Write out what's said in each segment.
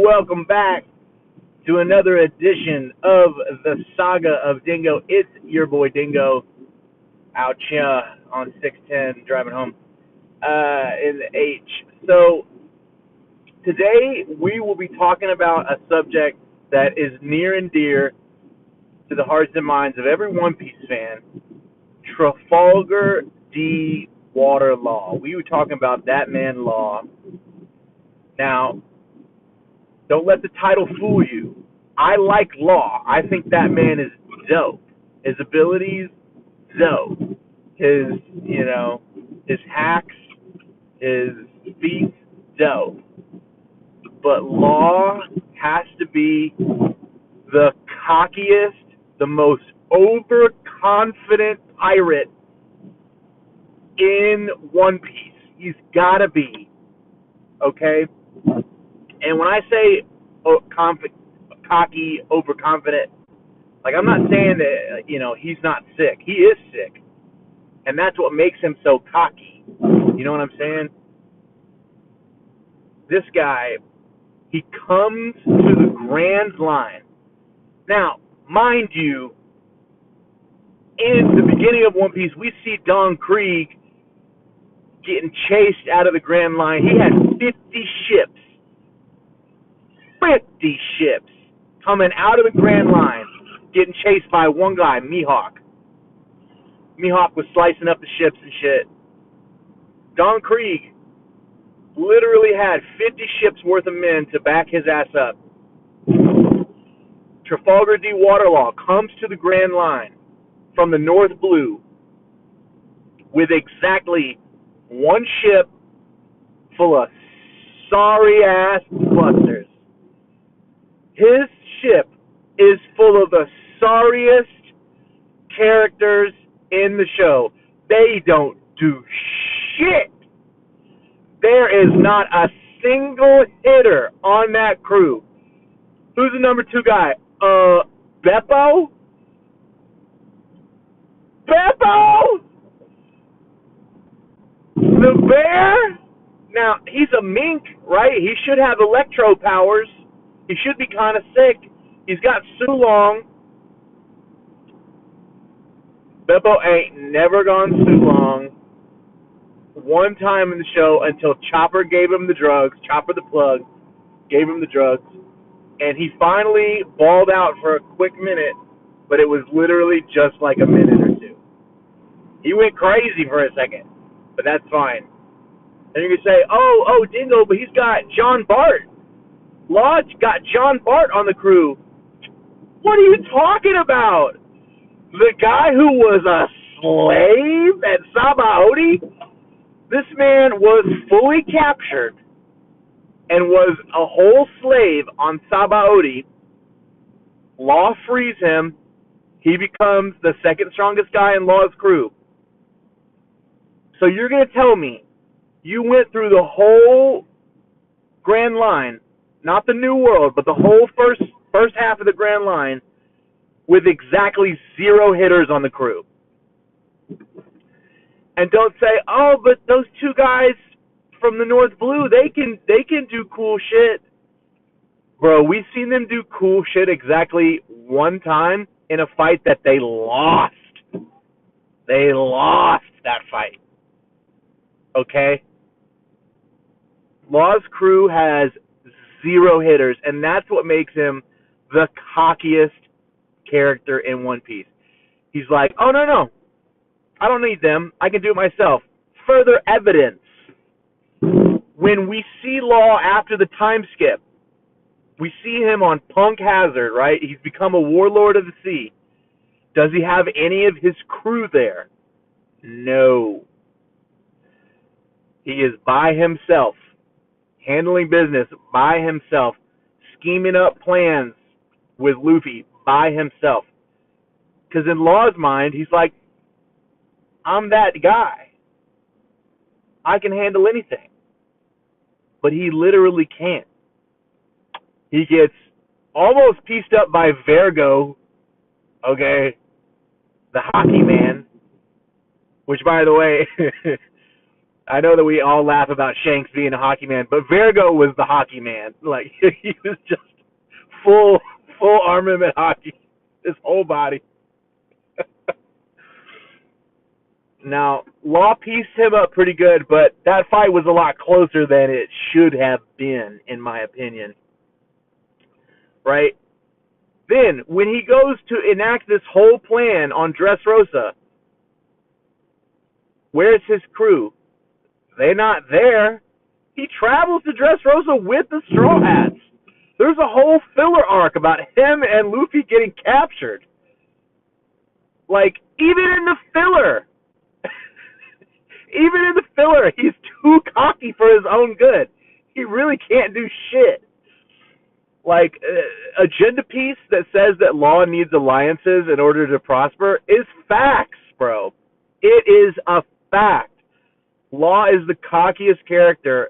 welcome back to another edition of the Saga of Dingo. It's your boy Dingo out here on 610 driving home in the H. So today we will be talking about a subject that is near and dear to the hearts and minds of every One Piece fan, Trafalgar D. Water Law. We were talking about that man Law. Now, don't let the title fool you. I like Law. I think that man is dope. His abilities, dope. His hacks, his feats, dope. But Law has to be the cockiest, the most overconfident pirate in One Piece. He's got to be. Okay? And when I say cocky, overconfident, like I'm not saying that, he's not sick. He is sick. And that's what makes him so cocky. You know what I'm saying? This guy, he comes to the Grand Line. Now, mind you, in the beginning of One Piece, we see Don Krieg getting chased out of the Grand Line. He had 50 ships coming out of the Grand Line, getting chased by one guy, Mihawk. Mihawk was slicing up the ships and shit. Don Krieg literally had 50 ships worth of men to back his ass up. Trafalgar D. Waterlaw comes to the Grand Line from the North Blue with exactly one ship full of sorry-ass busters. His ship is full of the sorriest characters in the show. They don't do shit. There is not a single hitter on that crew. Who's the number 2 guy? Beppo? Beppo? The bear? Now, he's a mink, right? He should have electro powers. He should be kind of sick. He's got Sulong. Beppo ain't never gone Sulong one time in the show until Chopper gave him the drugs. Chopper the Plug gave him the drugs. And he finally balled out for a quick minute, but it was literally just like a minute or two. He went crazy for a second, but that's fine. And you can say, oh, Dingo, but he's got John Bart. Lodge got John Bart on the crew. What are you talking about? The guy who was a slave at Sabaody? This man was fully captured and was a whole slave on Sabaody. Law frees him. He becomes the second strongest guy in Law's crew. So you're going to tell me you went through the whole Grand Line, not the New World, but the whole first half of the Grand Line, with exactly 0 hitters on the crew. And don't say, oh, but those 2 guys from the North Blue, they can do cool shit. Bro, we've seen them do cool shit exactly one time in a fight that they lost. They lost that fight. Okay? Law's crew has 0 hitters, and that's what makes him the cockiest character in One Piece. He's like, oh, no, I don't need them. I can do it myself. Further evidence. When we see Law after the time skip, we see him on Punk Hazard, right? He's become a warlord of the sea. Does he have any of his crew there? No. He is by himself, handling business by himself, scheming up plans with Luffy by himself. Because in Law's mind, he's like, I'm that guy. I can handle anything. But he literally can't. He gets almost pieced up by Vergo, okay, the hockey man, which, by the way, I know that we all laugh about Shanks being a hockey man, but Vergo was the hockey man. Like he was just full full armament hockey, his whole body. Now, Law pieced him up pretty good, but that fight was a lot closer than it should have been, in my opinion. Right? Then, when he goes to enact this whole plan on Dressrosa, where's his crew? They're not there. He travels to Dressrosa with the Straw Hats. There's a whole filler arc about him and Luffy getting captured. Like, even in the filler, he's too cocky for his own good. He really can't do shit. Like, agenda piece that says that Law needs alliances in order to prosper is facts, bro. It is a fact. Law is the cockiest character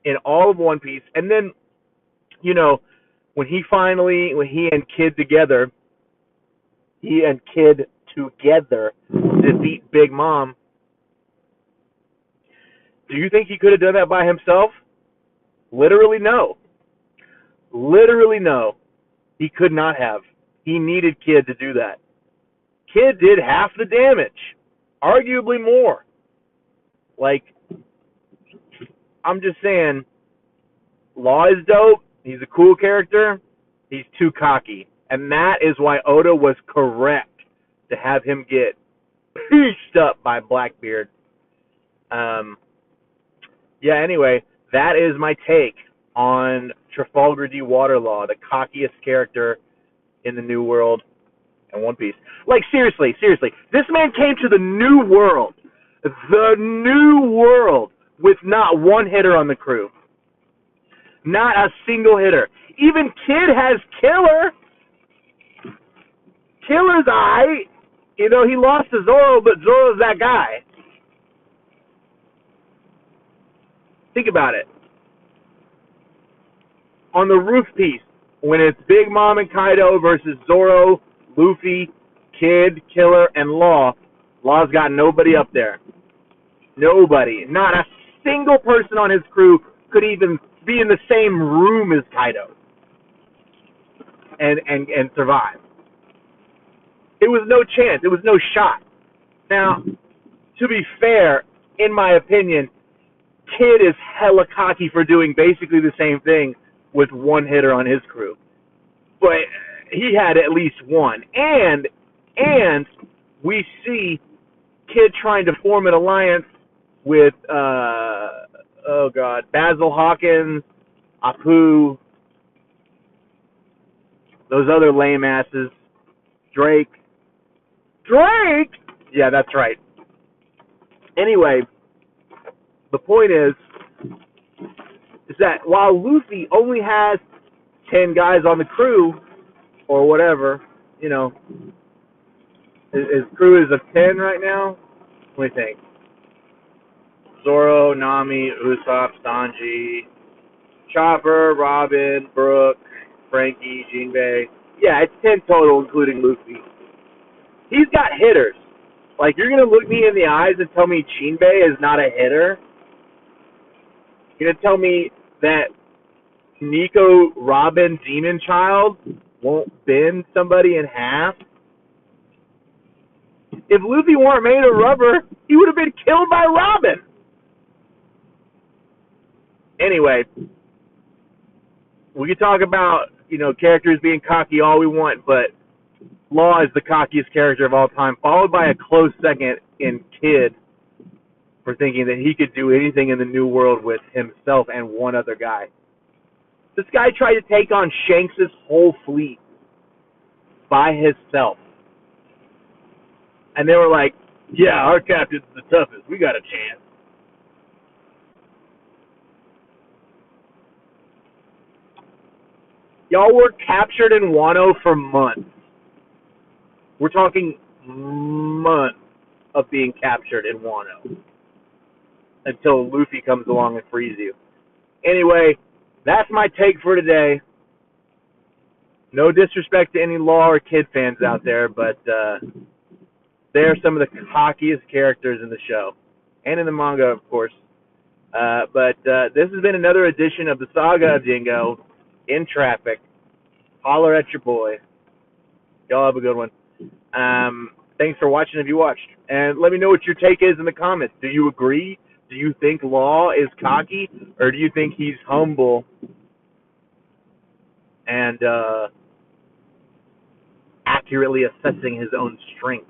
in all of One Piece. And then, you know, when he and Kid together defeat Big Mom, do you think he could have done that by himself? Literally no. Literally no. He could not have. He needed Kid to do that. Kid did half the damage. Arguably more. Like, I'm just saying, Law is dope. He's a cool character. He's too cocky. And that is why Oda was correct to have him get pieced up by Blackbeard. Yeah, anyway, that is my take on Trafalgar D. Waterlaw, the cockiest character in the New World and One Piece. Like, seriously, this man came to the New World, with not one hitter on the crew. Not a single hitter. Even Kid has Killer. Killer's alright. You know, he lost to Zoro, but Zoro's that guy. Think about it. On the roof piece, when it's Big Mom and Kaido versus Zoro, Luffy, Kid, Killer, and Law, Law's got nobody up there. Nobody. Not a single person on his crew could even be in the same room as Kaido and survive. It was no chance. It was no shot. Now, to be fair, in my opinion, Kid is hella cocky for doing basically the same thing with one hitter on his crew. But he had at least one. And we see Kid trying to form an alliance with, Basil Hawkins, Apu, those other lame asses, Drake? Yeah, that's right. Anyway, the point is that while Luffy only has 10 guys on the crew, or whatever, you know, his crew is of 10 right now. Let me think. Zoro, Nami, Usopp, Sanji, Chopper, Robin, Brooke, Frankie, Jinbei. Yeah, it's 10 total, including Luffy. He's got hitters. Like, you're going to look me in the eyes and tell me Jinbei is not a hitter? You're going to tell me that Nico, Robin, Demon Child won't bend somebody in half? If Luffy weren't made of rubber, he would have been killed by Robin. Anyway, we could talk about, you know, characters being cocky all we want, but Law is the cockiest character of all time, followed by a close second in Kid for thinking that he could do anything in the New World with himself and one other guy. This guy tried to take on Shanks' whole fleet by himself. And they were like, yeah, our captain's the toughest. We got a chance. Y'all were captured in Wano for months. We're talking months of being captured in Wano until Luffy comes along and frees you. Anyway, that's my take for today. No disrespect to any Law or Kid fans out there, but they're some of the cockiest characters in the show. and in the manga, of course. But this has been another edition of the Saga of Dingo in traffic. Holler at your boy. Y'all have a good one. Thanks for watching if you watched. And let me know what your take is in the comments. Do you agree? Do you think Law is cocky? Or do you think he's humble and accurately assessing his own strength?